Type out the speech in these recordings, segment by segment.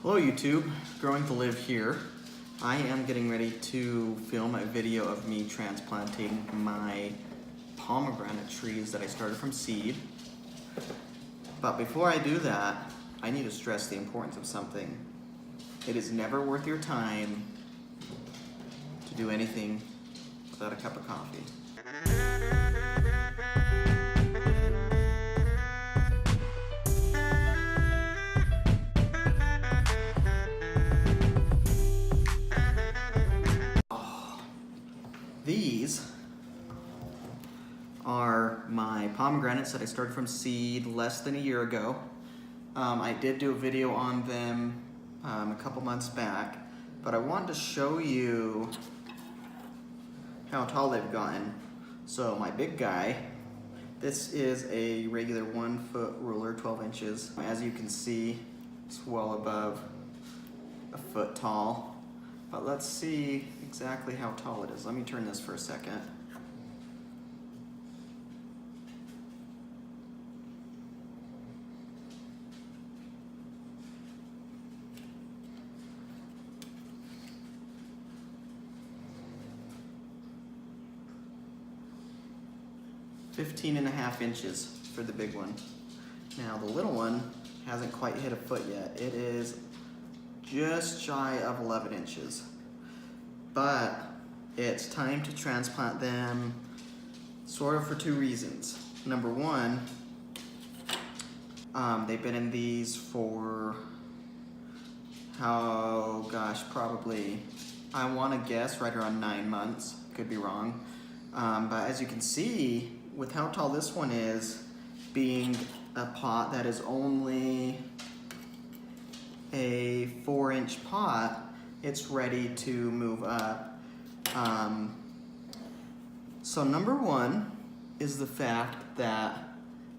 Hello YouTube, Growing to Live here. I am getting ready to film a video of me transplanting my pomegranate trees that I started from seed. But before I do that, I need to stress the importance of something. It is never worth your time to do anything without a cup of coffee. These are my pomegranates that I started from seed less than a year ago. I did do a video on them a couple months back, but I wanted to show you how tall they've gotten. So my big guy, this is a regular 1 foot ruler, 12 inches. As you can see, it's well above a foot tall. But let's see exactly how tall it is. Let me turn this for a second. .5 inches for the big one. Now the little one hasn't quite hit a foot yet. It is just shy of 11 inches. But it's time to transplant them sort of for two reasons. Number one, they've been in these for, probably, I want to guess right around 9 months. Could be wrong. But as you can see, with how tall this one is, being a pot that is only a 4-inch pot, it's ready to move up. So number one is the fact that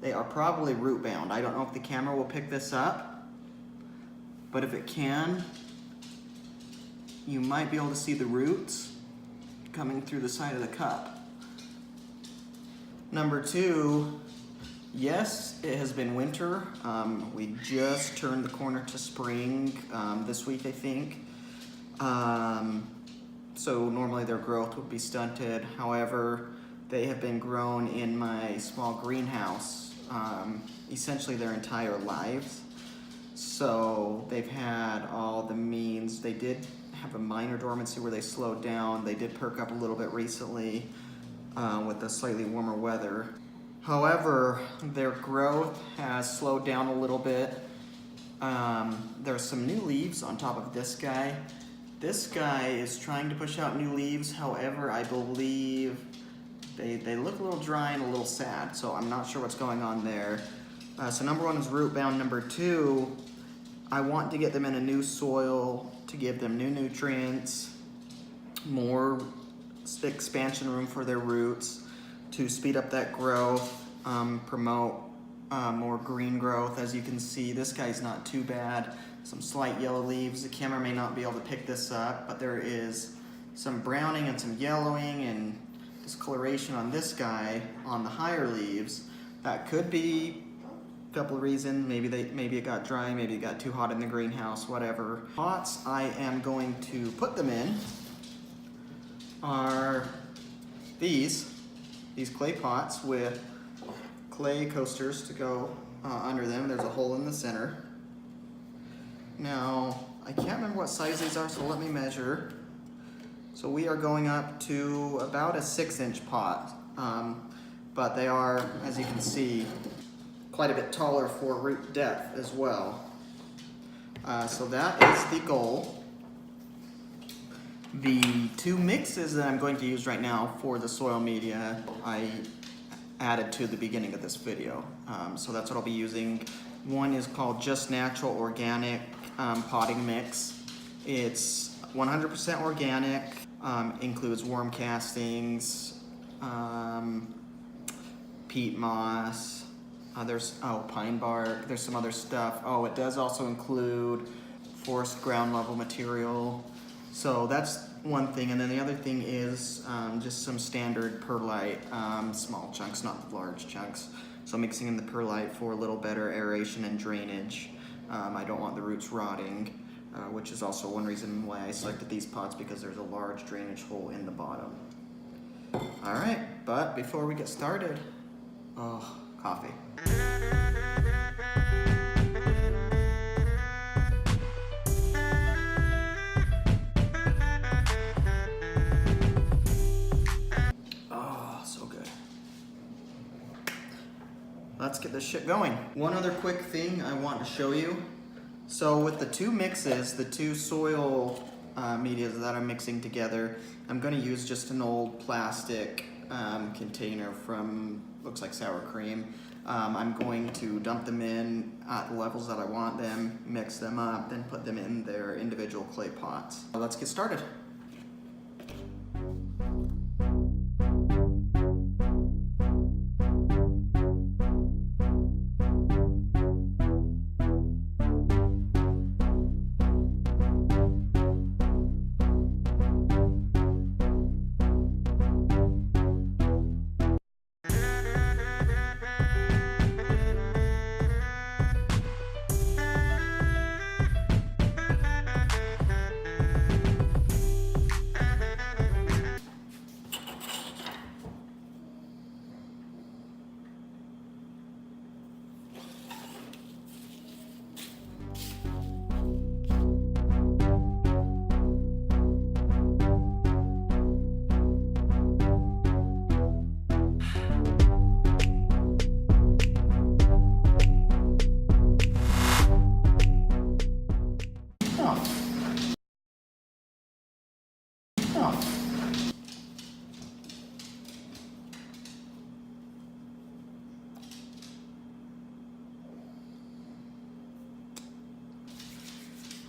they are probably root bound. I don't know if the camera will pick this up, but if it can, you might be able to see the roots coming through the side of the cup. Number two, yes, it has been winter. We just turned the corner to spring this week, I think. So normally their growth would be stunted. However, they have been grown in my small greenhouse essentially their entire lives. So they've had all the means. They did have a minor dormancy where they slowed down. They did perk up a little bit recently with the slightly warmer weather. However, their growth has slowed down a little bit. There's some new leaves on top of this guy. This guy is trying to push out new leaves. However, I believe they look a little dry and a little sad, so I'm not sure what's going on there. So number one is root bound. Number two, I want to get them in a new soil to give them new nutrients, more expansion room for their roots, to speed up that growth, promote more green growth. As you can see, this guy's not too bad. Some slight yellow leaves. The camera may not be able to pick this up, but there is some browning and some yellowing and discoloration on this guy on the higher leaves. That could be a couple of reasons. Maybe it got dry, maybe it got too hot in the greenhouse, whatever. Pots I am going to put them in are these clay pots with clay coasters to go under them. There's a hole in the center. Now, I can't remember what size these are, so let me measure. So we are going up to about a 6-inch pot, but they are, as you can see, quite a bit taller for root depth as well. So that is the goal. The two mixes that I'm going to use right now for the soil media, I added to the beginning of this video. So that's what I'll be using. One is called Just Natural Organic Potting Mix. It's 100% organic, includes worm castings, peat moss, pine bark, there's some other stuff. Oh, it does also include forest ground level material. So that's one thing, and then the other thing is just some standard perlite, small chunks, not large chunks. So mixing in the perlite for a little better aeration and drainage. I don't want the roots rotting. which is also one reason why I selected these pots, because there's a large drainage hole in the bottom. All right, but before we get started, coffee. Oh, so good. Let's get this shit going. One other quick thing I want to show you. So with the two mixes, the two soil medias that I'm mixing together, I'm going to use just an old plastic container from, looks like sour cream. I'm going to dump them in at the levels that I want them, mix them up, then put them in their individual clay pots. Let's get started.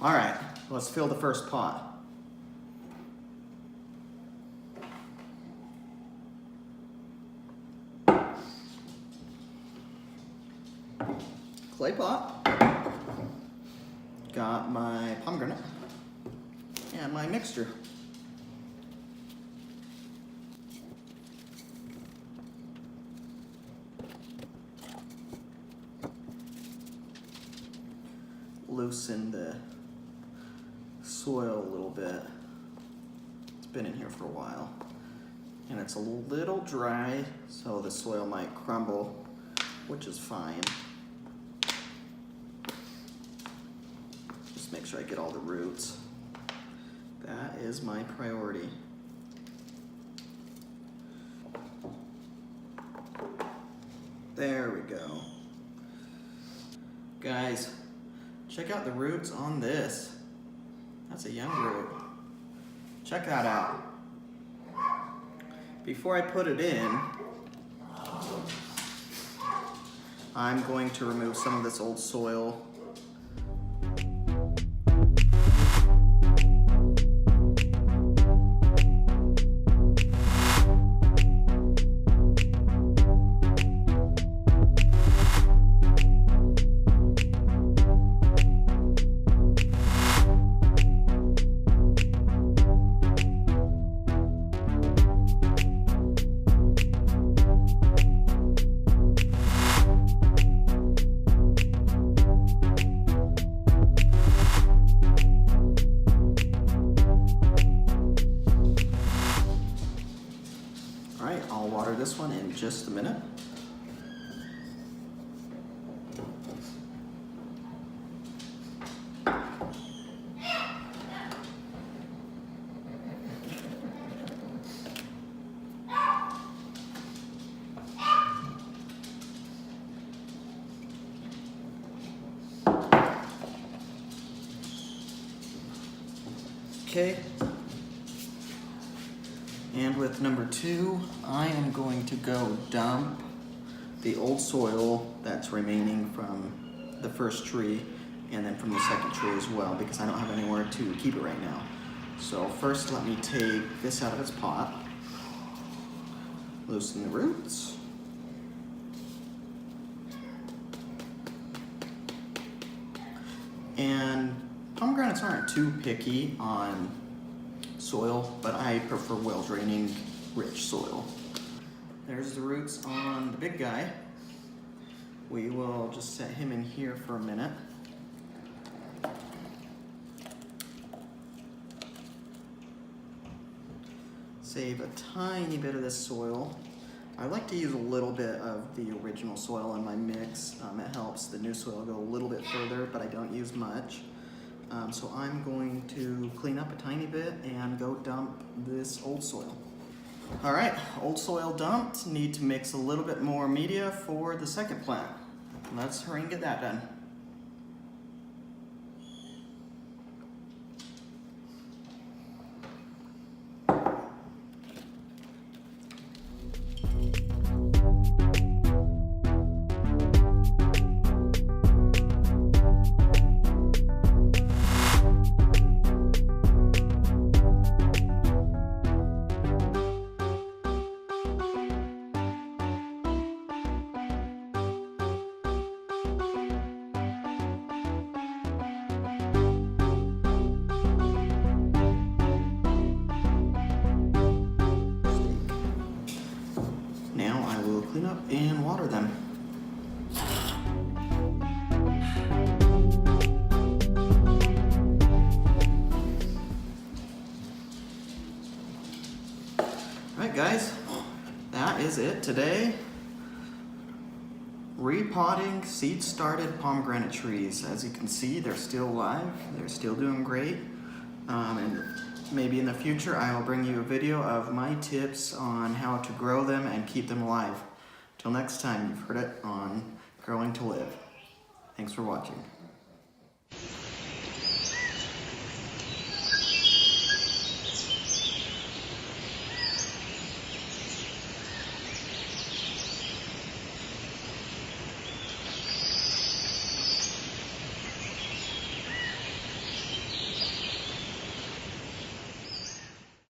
All right, let's fill the first pot. Clay pot. Got my pomegranate and my mixture. Loosen the soil a little bit. It's been in here for a while and it's a little dry, so the soil might crumble, which is fine. Just make sure I get all the roots. That is my priority. There we go. Guys, check out the roots on this. That's a young root. Check that out. Before I put it in, I'm going to remove some of this old soil. I'll water this one in just a minute. Okay. And with number 2, I am going to go dump the old soil that's remaining from the first tree and then from the second tree as well, because I don't have anywhere to keep it right now. So first let me take this out of its pot, loosen the roots. And pomegranates aren't too picky on soil, but I prefer well-draining, rich soil. There's the roots on the big guy. We will just set him in here for a minute. save a tiny bit of this soil. I like to use a little bit of the original soil in my mix. It helps the new soil go a little bit further, but I don't use much. So I'm going to clean up a tiny bit and go dump this old soil. All right, old soil dumped. Need to mix a little bit more media for the second plant. Let's hurry and get that done. Now I will clean up and water them. Alright guys, that is it today. Repotting seed-started pomegranate trees. As you can see, they're still alive. They're still doing great. And maybe in the future I will bring you a video of my tips on how to grow them and keep them alive. Till next time, you've heard it on Growing to Live. Thanks for watching.